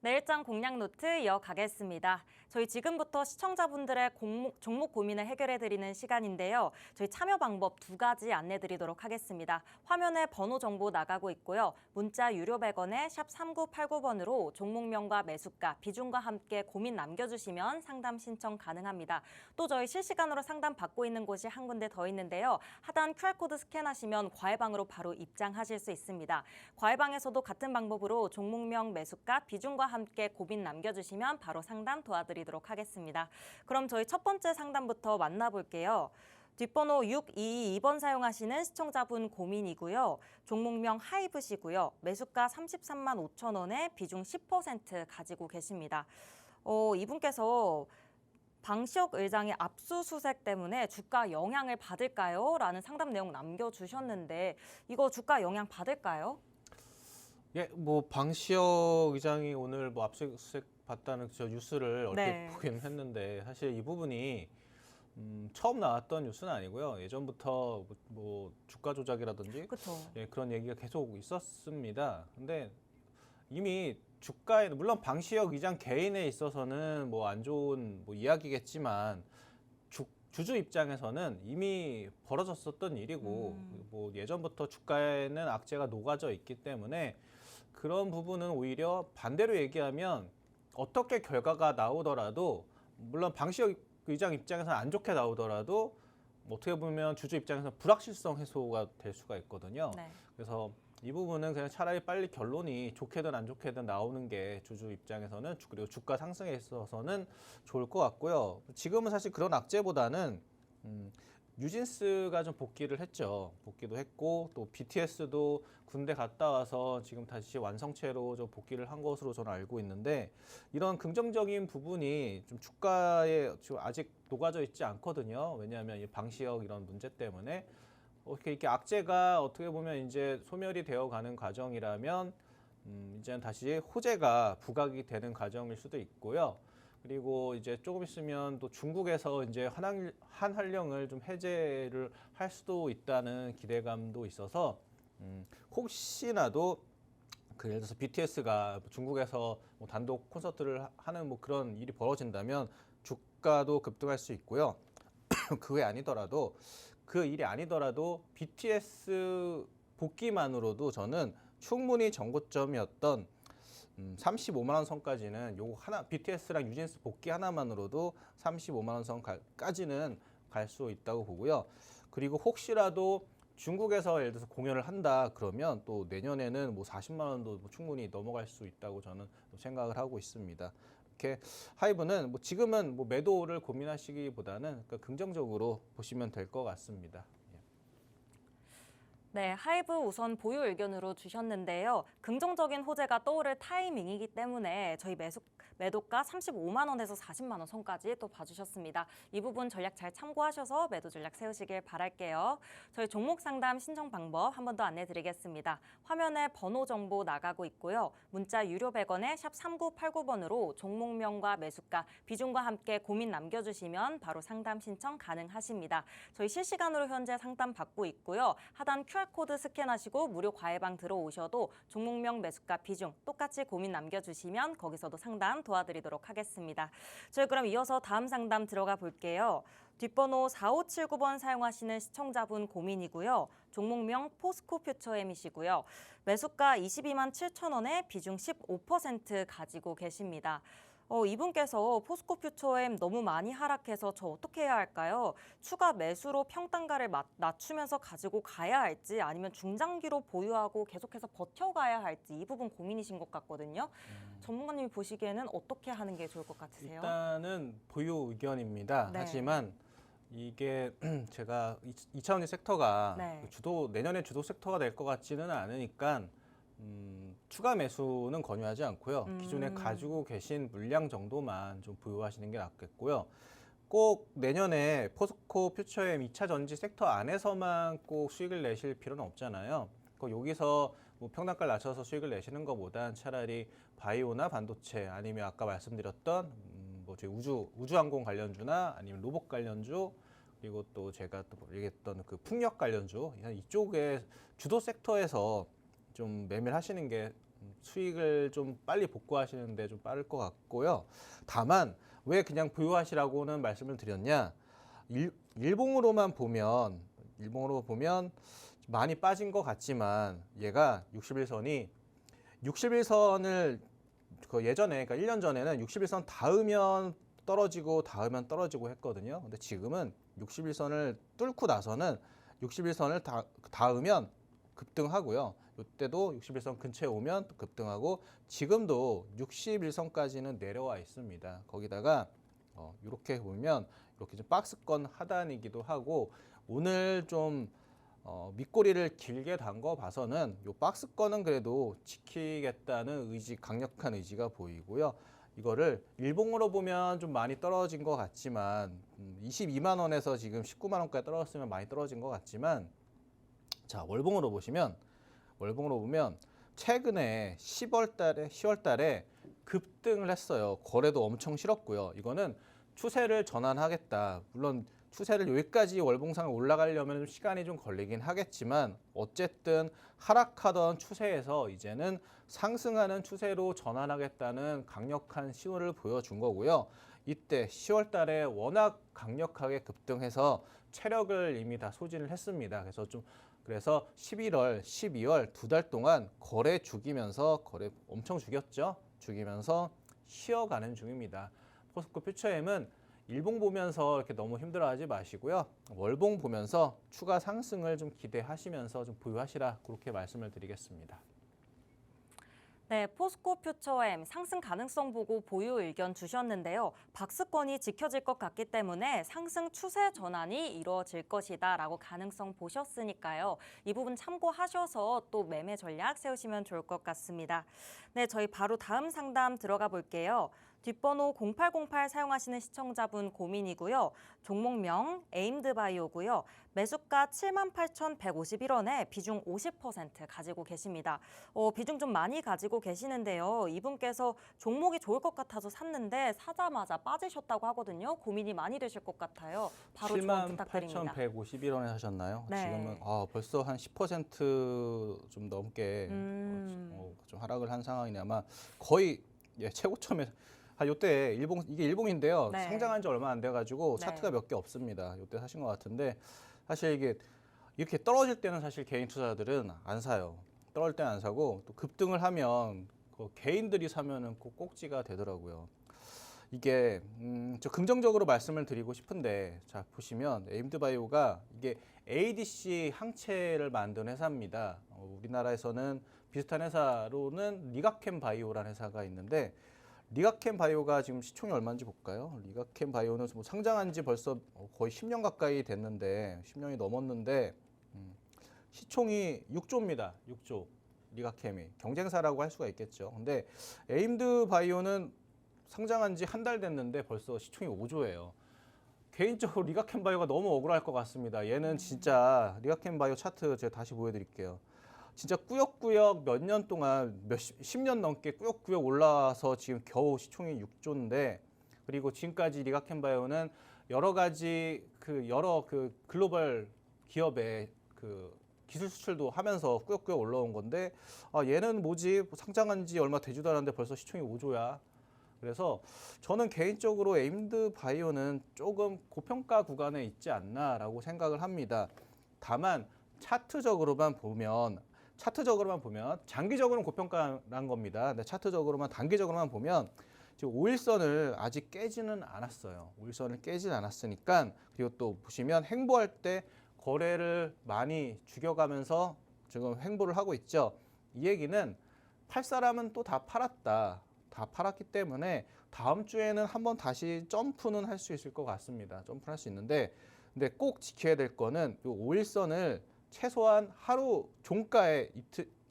내일장 공략 노트 이어가겠습니다. 저희 지금부터 시청자분들의 종목 고민을 해결해드리는 시간인데요. 저희 참여 방법 2가지 안내드리도록 하겠습니다. 화면에 번호 정보 나가고 있고요. 문자 유료 100원에 샵 3989번으로 종목명과 매수가, 비중과 함께 고민 남겨주시면 상담 신청 가능합니다. 또 저희 실시간으로 상담 받고 있는 곳이 한 군데 더 있는데요. 하단 QR코드 스캔하시면 과외방으로 바로 입장하실 수 있습니다. 과외방에서도 같은 방법으로 종목명, 매수가, 비중과 함께 고민 남겨주시면 바로 상담 도와드리도록 하겠습니다. 그럼 저희 첫 번째 상담부터 만나볼게요. 뒷번호 6222번 사용하시는 시청자분 고민이고요. 종목명 하이브시고요. 매수가 33만 5천 원에 비중 10% 가지고 계십니다. 이분께서 방시혁 의장의 압수수색 때문에 주가 영향을 받을까요? 라는 상담 내용 남겨주셨는데 이거 주가 영향 받을까요? 예, 뭐 방시혁 의장이 오늘 뭐 압수수색 받다는 저 뉴스를 얼핏 네. 보긴 했는데 사실 이 부분이 처음 나왔던 뉴스는 아니고요. 예전부터 뭐 주가 조작이라든지 그렇죠. 예, 그런 얘기가 계속 있었습니다. 근데 이미 주가에 물론 방시혁 의장 개인에 있어서는 뭐 안 좋은 뭐 이야기겠지만 주주 입장에서는 이미 벌어졌었던 일이고 뭐 예전부터 주가에는 악재가 녹아져 있기 때문에 그런 부분은 오히려 반대로 얘기하면 어떻게 결과가 나오더라도 물론 방시혁 의장 입장에서는 안 좋게 나오더라도 어떻게 보면 주주 입장에서는 불확실성 해소가 될 수가 있거든요. 네. 그래서 이 부분은 그냥 차라리 빨리 결론이 좋게든 안 좋게든 나오는 게 주주 입장에서는 그리고 주가 상승에 있어서는 좋을 것 같고요. 지금은 사실 그런 악재보다는 뉴진스가 좀 복귀를 했죠. 복귀도 했고 또 BTS도 군대 갔다 와서 지금 다시 완성체로 좀 복귀를 한 것으로 저는 알고 있는데 이런 긍정적인 부분이 좀 주가에 지금 아직 녹아져 있지 않거든요. 왜냐하면 이 방시혁 이런 문제 때문에 이렇게 악재가 어떻게 보면 이제 소멸이 되어가는 과정이라면 이제는 다시 호재가 부각이 되는 과정일 수도 있고요. 그리고 이제 조금 있으면 또 중국에서 이제 한한령을 좀 해제를 할 수도 있다는 기대감도 있어서 혹시나도 예를 들어서 BTS가 중국에서 뭐 단독 콘서트를 하는 뭐 그런 일이 벌어진다면 주가도 급등할 수 있고요. 그게 아니더라도 그 일이 아니더라도 BTS 복귀만으로도 저는 충분히 전고점이었던 35만 원 선까지는 요거 하나 BTS랑 뉴진스 복귀 하나만으로도 35만 원 선까지는 갈 수 있다고 보고요. 그리고 혹시라도 중국에서 예를 들어서 공연을 한다 그러면 또 내년에는 뭐 40만 원도 뭐 충분히 넘어갈 수 있다고 저는 생각을 하고 있습니다. 이렇게 하이브는 뭐 지금은 뭐 매도를 고민하시기보다는 그러니까 긍정적으로 보시면 될 것 같습니다. 네, 하이브 우선 보유 의견으로 주셨는데요. 긍정적인 호재가 떠오를 타이밍이기 때문에 저희 매도가 35만 원에서 40만 원 선까지 또 봐주셨습니다. 이 부분 전략 잘 참고하셔서 매도 전략 세우시길 바랄게요. 저희 종목 상담 신청 방법 한 번 더 안내드리겠습니다. 화면에 번호 정보 나가고 있고요. 문자 유료 100원에 샵 3989번으로 종목명과 매수가, 비중과 함께 고민 남겨주시면 바로 상담 신청 가능하십니다. 저희 실시간으로 현재 상담 받고 있고요. 하단 QR코드 스캔하시고 무료 과외방 들어오셔도 종목명, 매수가, 비중 똑같이 고민 남겨주시면 거기서도 상담 도와드리도록 하겠습니다. 저희 그럼 이어서 다음 상담 들어가 볼게요. 뒷번호 4579번 사용하시는 시청자분 고민이고요. 종목명 포스코 퓨처엠이시고요. 매수가 22만 7천 원에 비중 15% 가지고 계십니다. 이분께서 포스코 퓨처엠 너무 많이 하락해서 저 어떻게 해야 할까요? 추가 매수로 평단가를 낮추면서 가지고 가야 할지 아니면 중장기로 보유하고 계속해서 버텨가야 할지 이 부분 고민이신 것 같거든요. 전문가님이 보시기에는 어떻게 하는 게 좋을 것 같으세요? 일단은 보유 의견입니다. 네. 하지만 이게 제가 2차원지 섹터가 네. 내년에 주도 섹터가 될 것 같지는 않으니까 추가 매수는 권유하지 않고요. 기존에 가지고 계신 물량 정도만 좀 보유하시는 게 낫겠고요. 꼭 내년에 포스코 퓨처엠 2차 전지 섹터 안에서만 꼭 수익을 내실 필요는 없잖아요. 여기서 뭐 평단가를 낮춰서 수익을 내시는 것보단 차라리 바이오나 반도체 아니면 아까 말씀드렸던 뭐 저희 우주항공 관련주나 아니면 로봇 관련주 그리고 또 제가 또 얘기했던 그 풍력 관련주 이쪽에 주도 섹터에서 좀 매매를 하시는 게 수익을 좀 빨리 복구하시는데 좀 빠를 것 같고요. 다만 왜 그냥 보유하시라고는 말씀을 드렸냐? 일봉으로 보면 많이 빠진 것 같지만 얘가 60일선을 그 예전에 그러니까 1년 전에는 60일선 닿으면 떨어지고 했거든요. 근데 지금은 60일선을 뚫고 나서는 60일선을 닿으면 급등하고요. 이때도 61선 근처에 오면 또 급등하고 지금도 61선까지는 내려와 있습니다. 거기다가 이렇게 보면 이렇게 좀 박스권 하단이기도 하고 오늘 좀 밑꼬리를 길게 단 거 봐서는 이 박스권은 그래도 지키겠다는 강력한 의지가 보이고요. 이거를 일봉으로 보면 좀 많이 떨어진 것 같지만 22만 원에서 지금 19만 원까지 떨어졌으면 많이 떨어진 것 같지만 자 월봉으로 보면 최근에 10월 달에 급등을 했어요. 거래도 엄청 실었고요. 이거는 추세를 전환하겠다. 물론 추세를 여기까지 월봉상에 올라가려면 좀 시간이 좀 걸리긴 하겠지만 어쨌든 하락하던 추세에서 이제는 상승하는 추세로 전환하겠다는 강력한 신호를 보여준 거고요. 이때 10월 달에 워낙 강력하게 급등해서 체력을 이미 다 소진을 했습니다. 그래서 11월, 12월 2달 동안 거래 죽이면서 엄청 죽이면서 쉬어가는 중입니다. 포스코 퓨처엠은 일봉 보면서 이렇게 너무 힘들어하지 마시고요. 월봉 보면서 추가 상승을 좀 기대하시면서 좀 보유하시라 그렇게 말씀을 드리겠습니다. 네, 포스코 퓨처엠 상승 가능성 보고 보유 의견 주셨는데요. 박스권이 지켜질 것 같기 때문에 상승 추세 전환이 이루어질 것이다 라고 가능성 보셨으니까요. 이 부분 참고하셔서 또 매매 전략 세우시면 좋을 것 같습니다. 네, 저희 바로 다음 상담 들어가 볼게요. 뒷번호 0808 사용하시는 시청자분 고민이고요. 종목명 에임드바이오고요. 매수가 78,151원에 비중 50% 가지고 계십니다. 비중 좀 많이 가지고 계시는데요. 이분께서 종목이 좋을 것 같아서 샀는데 사자마자 빠지셨다고 하거든요. 고민이 많이 되실 것 같아요. 바로 조언 부탁드립니다. 78,151원에 하셨나요? 네. 지금은 벌써 한 10% 좀 넘게 좀 하락을 한 상황이네. 아마 거의 최고점에 이때 이게 일봉인데요. 네. 상장한 지 얼마 안 돼가지고 네. 차트가 몇 개 없습니다. 이때 사신 것 같은데 사실 이게 이렇게 떨어질 때는 사실 개인 투자들은 안 사요. 떨어질 때는 안 사고 또 급등을 하면 개인들이 사면은 꼭 꼭지가 되더라고요. 이게 저 긍정적으로 말씀을 드리고 싶은데 자 보시면 에임드바이오가 이게 ADC 항체를 만든 회사입니다. 우리나라에서는 비슷한 회사로는 리가캠 바이오라는 회사가 있는데 리가캠 바이오가 지금 시총이 얼마인지 볼까요? 리가캠 바이오는 뭐 상장한 지 벌써 거의 10년 가까이 됐는데 10년이 넘었는데 시총이 6조입니다. 6조. 리가캠이 경쟁사라고 할 수가 있겠죠. 근데 에임드 바이오는 상장한 지 한 달 됐는데 벌써 시총이 5조예요. 개인적으로 리가캠 바이오가 너무 억울할 것 같습니다. 얘는 진짜 리가캠 바이오 차트 제가 다시 보여드릴게요. 진짜 꾸역꾸역 몇 년 동안 10년 넘게 꾸역꾸역 올라와서 지금 겨우 시총이 6조인데 그리고 지금까지 리가캠 바이오는 여러 가지 여러 글로벌 기업의 기술 수출도 하면서 꾸역꾸역 올라온 건데 얘는 뭐지 상장한 지 얼마 되지도 않았는데 벌써 시총이 5조야. 그래서 저는 개인적으로 에임드 바이오는 조금 고평가 구간에 있지 않나라고 생각을 합니다. 다만 차트적으로만 보면 장기적으로는 고평가란 겁니다. 근데 단기적으로만 보면 지금 5일선을 아직 깨지는 않았어요. 5일선을 깨지는 않았으니까 그리고 또 보시면 횡보할 때 거래를 많이 죽여가면서 지금 횡보를 하고 있죠. 이 얘기는 팔 사람은 또 다 팔았다. 다 팔았기 때문에 다음 주에는 한번 다시 점프는 할 수 있을 것 같습니다. 점프를 할 수 있는데 근데 꼭 지켜야 될 거는 이 5일선을 최소한 하루 종가에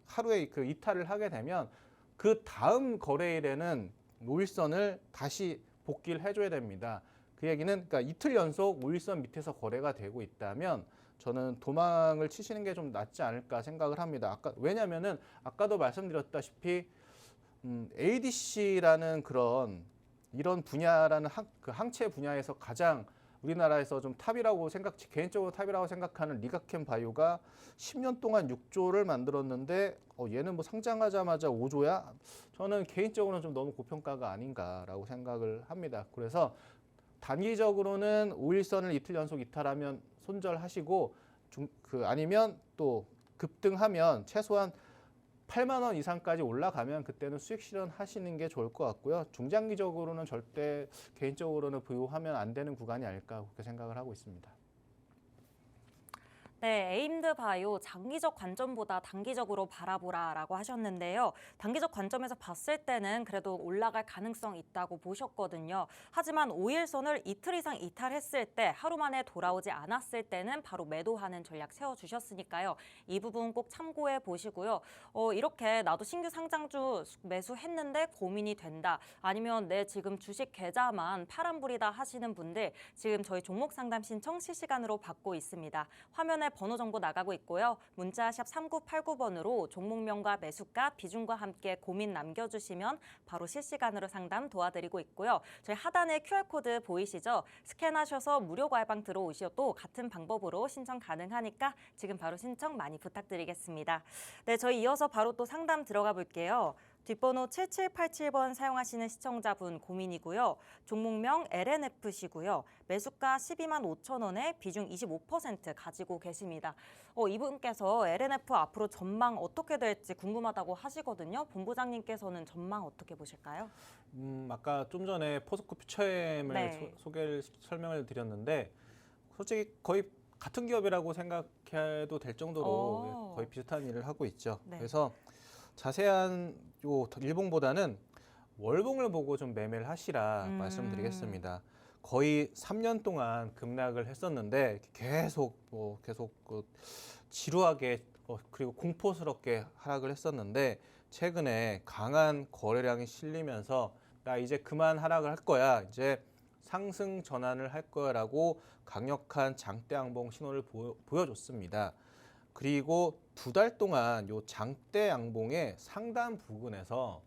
하루에 이탈을 하게 되면 그 다음 거래일에는 5일선을 다시 복귀를 해줘야 됩니다. 그 얘기는 그러니까 이틀 연속 5일선 밑에서 거래가 되고 있다면 저는 도망을 치시는 게 좀 낫지 않을까 생각을 합니다. 왜냐면은 아까도 말씀드렸다시피 ADC라는 이런 분야라는 항체 분야에서 가장 우리나라에서 좀 개인적으로 탑이라고 생각하는 리가캠 바이오가 10년 동안 6조를 만들었는데 얘는 뭐 상장하자마자 5조야? 저는 개인적으로는 좀 너무 고평가가 아닌가라고 생각을 합니다. 그래서 단기적으로는 5일선을 이틀 연속 이탈하면 손절하시고 아니면 또 급등하면 최소한 8만 원 이상까지 올라가면 그때는 수익 실현하시는 게 좋을 것 같고요. 중장기적으로는 절대 개인적으로는 보유하면 안 되는 구간이 아닐까 그렇게 생각을 하고 있습니다. 네, 에임드 바이오 장기적 관점보다 단기적으로 바라보라라고 하셨는데요. 단기적 관점에서 봤을 때는 그래도 올라갈 가능성이 있다고 보셨거든요. 하지만 5일선을 이틀 이상 이탈했을 때 하루 만에 돌아오지 않았을 때는 바로 매도하는 전략 세워주셨으니까요. 이 부분 꼭 참고해 보시고요. 이렇게 나도 신규 상장주 매수했는데 고민이 된다. 아니면 내 지금 주식 계좌만 파란불이다 하시는 분들 지금 저희 종목 상담 신청 실시간으로 받고 있습니다. 화면에 번호 정보 나가고 있고요. 문자 샵 3989번으로 종목명과 매수가, 비중과 함께 고민 남겨주시면 바로 실시간으로 상담 도와드리고 있고요. 저희 하단에 QR코드 보이시죠? 스캔하셔서 무료 가입방 들어오셔도 같은 방법으로 신청 가능하니까 지금 바로 신청 많이 부탁드리겠습니다. 네, 저희 이어서 바로 또 상담 들어가 볼게요. 뒷번호 7787번 사용하시는 시청자분 고민이고요. 종목명 LNF시고요. 매수가 12만 5천 원에 비중 25% 가지고 계십니다. 이분께서 LNF 앞으로 전망 어떻게 될지 궁금하다고 하시거든요. 본부장님께서는 전망 어떻게 보실까요? 아까 좀 전에 포스코 퓨처엠을 네. 설명을 드렸는데 솔직히 거의 같은 기업이라고 생각해도 될 정도로 거의 비슷한 일을 하고 있죠. 네. 그래서 자세한 일봉보다는 월봉을 보고 좀 매매를 하시라 말씀드리겠습니다. 거의 3년 동안 급락을 했었는데 계속 지루하게 그리고 공포스럽게 하락을 했었는데 최근에 강한 거래량이 실리면서 나 이제 그만 하락을 할 거야. 이제 상승 전환을 할 거야라고 강력한 장대 양봉 신호를 보여줬습니다. 그리고 2달 동안 요 장대 양봉의 상단 부근에서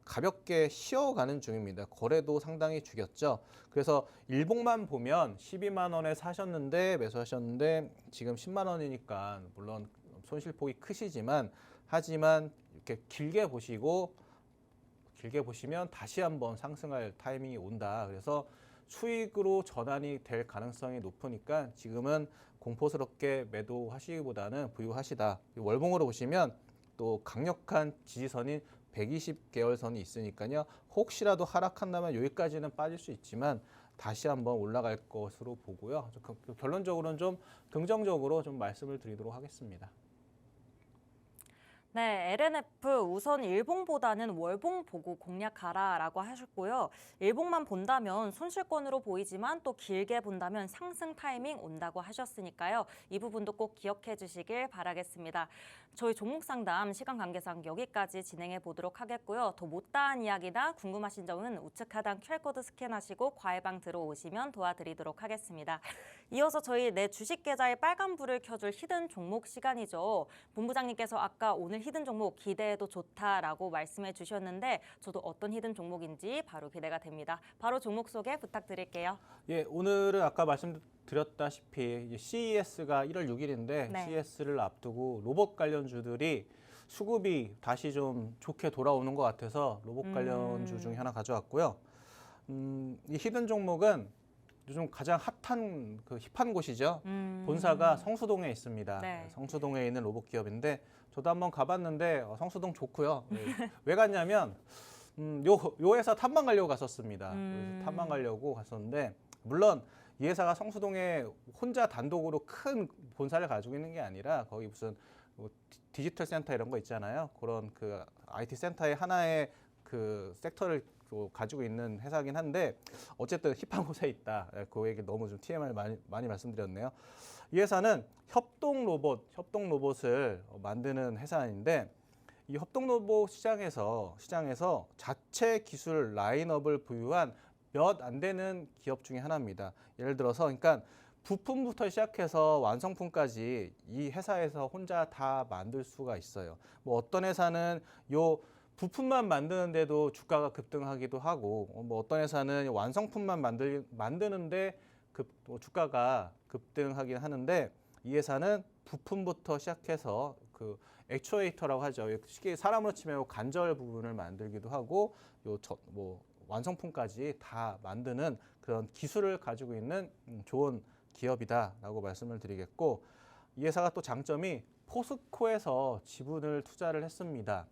가볍게 쉬어가는 중입니다. 거래도 상당히 죽였죠. 그래서 일봉만 보면 12만 원에 사셨는데 매수하셨는데 지금 10만 원이니까 물론 손실폭이 크시지만 하지만 이렇게 길게 보시면 다시 한번 상승할 타이밍이 온다. 그래서 수익으로 전환이 될 가능성이 높으니까 지금은 공포스럽게 매도하시기보다는 보유하시다. 월봉으로 보시면 또 강력한 지지선인 120계열선이 있으니까요. 혹시라도 하락한다면 여기까지는 빠질 수 있지만 다시 한번 올라갈 것으로 보고요. 결론적으로는 좀 긍정적으로 좀 말씀을 드리도록 하겠습니다. 네, LNF 우선 일봉보다는 월봉 보고 공략하라라고 하셨고요. 일봉만 본다면 손실권으로 보이지만 또 길게 본다면 상승 타이밍 온다고 하셨으니까요. 이 부분도 꼭 기억해 주시길 바라겠습니다. 저희 종목 상담 시간 관계상 여기까지 진행해 보도록 하겠고요. 더 못다한 이야기나 궁금하신 점은 우측 하단 QR코드 스캔하시고 과외방 들어오시면 도와드리도록 하겠습니다. 이어서 저희 내 주식 계좌에 빨간불을 켜줄 히든 종목 시간이죠. 본부장님께서 아까 오늘 히든 종목 기대해도 좋다라고 말씀해 주셨는데 저도 어떤 히든 종목인지 바로 기대가 됩니다. 바로 종목 소개 부탁드릴게요. 예, 오늘은 아까 말씀드렸다시피 이제 CES가 1월 6일인데 네. CES를 앞두고 로봇 관련주들이 수급이 다시 좀 좋게 돌아오는 것 같아서 로봇 관련주 중에 하나 가져왔고요. 이 히든 종목은 요즘 가장 힙한 곳이죠. 본사가 성수동에 있습니다. 네. 성수동에 있는 로봇 기업인데 저도 한번 가봤는데 성수동 좋고요. 왜 갔냐면 요 회사 탐방 가려고 갔었습니다. 탐방 가려고 갔었는데 물론 이 회사가 성수동에 혼자 단독으로 큰 본사를 가지고 있는 게 아니라 거기 무슨 디지털 센터 이런 거 있잖아요. 그런 그 IT 센터의 하나의 그 섹터를 가지고 있는 회사긴 한데 어쨌든 힙한 곳에 있다. 그 얘기 너무 좀 TMI 많이 말씀드렸네요. 이 회사는 협동 로봇을 만드는 회사인데 이 협동 로봇 시장에서 자체 기술 라인업을 보유한 몇 안 되는 기업 중에 하나입니다. 예를 들어서 그러니까 부품부터 시작해서 완성품까지 이 회사에서 혼자 다 만들 수가 있어요. 뭐 어떤 회사는 요 부품만 만드는데도 주가가 급등하기도 하고 뭐 어떤 회사는 완성품만 만드는데 주가가 급등하긴 하는데 이 회사는 부품부터 시작해서 그 액추에이터라고 하죠. 쉽게 사람으로 치면 관절 부분을 만들기도 하고 뭐 완성품까지 다 만드는 그런 기술을 가지고 있는 좋은 기업이다라고 말씀을 드리겠고 이 회사가 또 장점이 포스코에서 지분을 투자를 했습니다.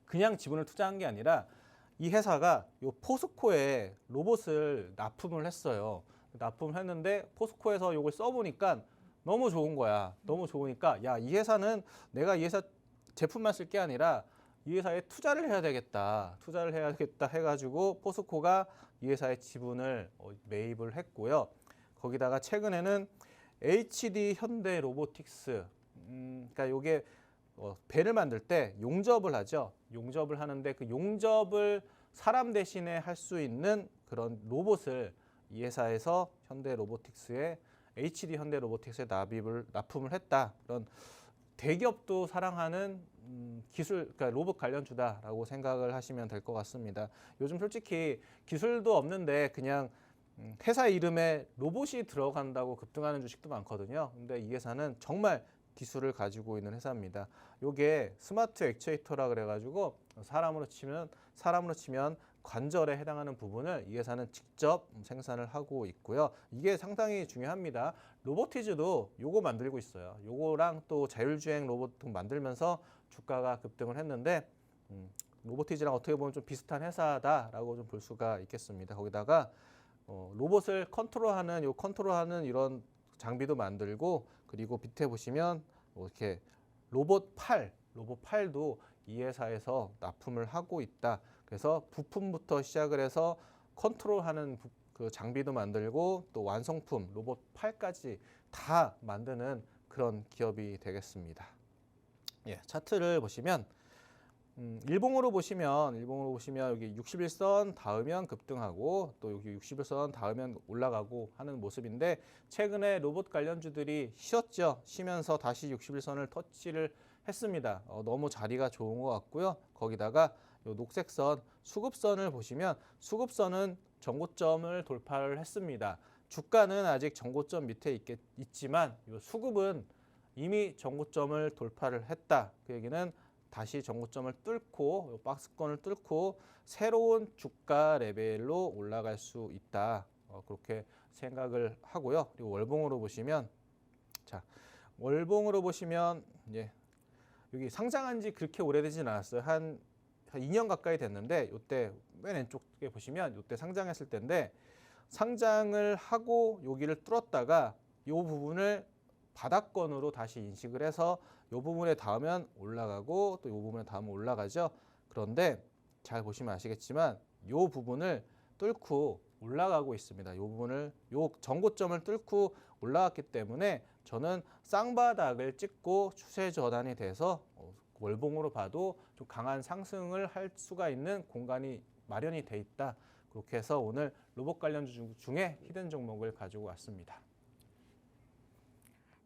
그냥 지분을 투자한 게 아니라 이 회사가 요 포스코에 로봇을 납품을 했어요. 납품을 했는데 포스코에서 이걸 써보니까 너무 좋은 거야. 너무 좋으니까 야, 이 회사는 내가 이 회사 제품만 쓸 게 아니라 이 회사에 투자를 해야 되겠다. 투자를 해야 되겠다 해가지고 포스코가 이 회사의 지분을 매입을 했고요. 거기다가 최근에는 HD 현대 로보틱스, 그러니까 이게 배를 만들 때 용접을 하죠. 용접을 하는데 그 용접을 사람 대신에 할 수 있는 그런 로봇을 이 회사에서 현대 로보틱스에 HD 현대 로보틱스에 납품을 했다. 그런 대기업도 사랑하는 기술, 그러니까 로봇 관련주다라고 생각을 하시면 될 것 같습니다. 요즘 솔직히 기술도 없는데 그냥 회사 이름에 로봇이 들어간다고 급등하는 주식도 많거든요. 근데 이 회사는 정말 기술을 가지고 있는 회사입니다. 요게 스마트 액추에이터라 그래가지고 사람으로 치면 관절에 해당하는 부분을 이 회사는 직접 생산을 하고 있고요. 이게 상당히 중요합니다. 로보티즈도 요거 만들고 있어요. 요거랑 또 자율주행 로봇 만들면서 주가가 급등을 했는데 로보티즈랑 어떻게 보면 좀 비슷한 회사다라고 좀 볼 수가 있겠습니다. 거기다가 로봇을 컨트롤하는 이런 장비도 만들고 그리고 밑에 보시면 이렇게 로봇 팔도 이 회사에서 납품을 하고 있다. 그래서 부품부터 시작을 해서 컨트롤하는 그 장비도 만들고 또 완성품 로봇 팔까지 다 만드는 그런 기업이 되겠습니다. 예, 차트를 보시면 일봉으로 보시면 여기 61선 닿으면 급등하고 또 여기 61선 닿으면 올라가고 하는 모습인데 최근에 로봇 관련주들이 쉬었죠. 쉬면서 다시 61선을 터치를 했습니다. 너무 자리가 좋은 것 같고요. 거기다가 요 녹색선 수급선을 보시면 수급선은 전고점을 돌파를 했습니다. 주가는 아직 전고점 밑에 있지만 요 수급은 이미 전고점을 돌파를 했다. 그 얘기는 다시 전고점을 뚫고 박스권을 뚫고 새로운 주가 레벨로 올라갈 수 있다. 그렇게 생각을 하고요. 그리고 월봉으로 보시면 예, 여기 상장한 지 그렇게 오래되진 않았어요. 한 2년 가까이 됐는데 이때 맨 왼쪽에 보시면 이때 상장했을 때인데 상장을 하고 여기를 뚫었다가 이 부분을 바닥권으로 다시 인식을 해서 이 부분에 닿으면 올라가고 또 이 부분에 닿으면 올라가죠. 그런데 잘 보시면 아시겠지만 이 부분을 뚫고 올라가고 있습니다. 이 부분을 이 전고점을 뚫고 올라갔기 때문에 저는 쌍바닥을 찍고 추세 전환이 돼서 월봉으로 봐도 좀 강한 상승을 할 수가 있는 공간이 마련이 돼 있다. 그렇게 해서 오늘 로봇 관련주 중에 히든 종목을 가지고 왔습니다.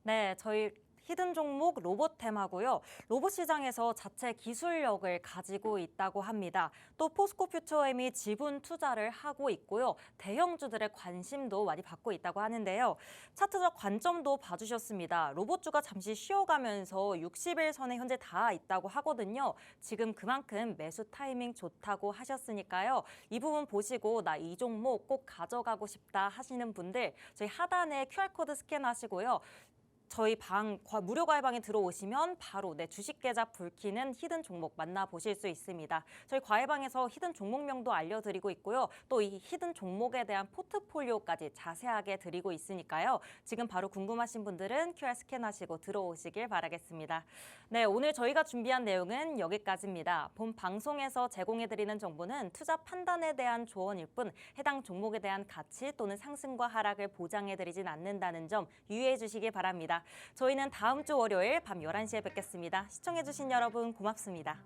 네, 저희 히든 종목 로봇템하고요. 로봇 시장에서 자체 기술력을 가지고 있다고 합니다. 또 포스코 퓨처엠이 지분 투자를 하고 있고요. 대형주들의 관심도 많이 받고 있다고 하는데요. 차트적 관점도 봐주셨습니다. 로봇주가 잠시 쉬어가면서 60일선에 현재 닿아 있다고 하거든요. 지금 그만큼 매수 타이밍 좋다고 하셨으니까요. 이 부분 보시고 나 이 종목 꼭 가져가고 싶다 하시는 분들 저희 하단에 QR코드 스캔하시고요. 저희 무료 가입방에 들어오시면 바로 내 주식 계좌 불키는 히든 종목 만나보실 수 있습니다. 저희 과외방에서 히든 종목명도 알려드리고 있고요. 또 이 히든 종목에 대한 포트폴리오까지 자세하게 드리고 있으니까요. 지금 바로 궁금하신 분들은 QR 스캔하시고 들어오시길 바라겠습니다. 네, 오늘 저희가 준비한 내용은 여기까지입니다. 본 방송에서 제공해드리는 정보는 투자 판단에 대한 조언일 뿐 해당 종목에 대한 가치 또는 상승과 하락을 보장해드리진 않는다는 점 유의해 주시기 바랍니다. 저희는 다음 주 월요일 밤 11시에 뵙겠습니다. 시청해주신 여러분 고맙습니다.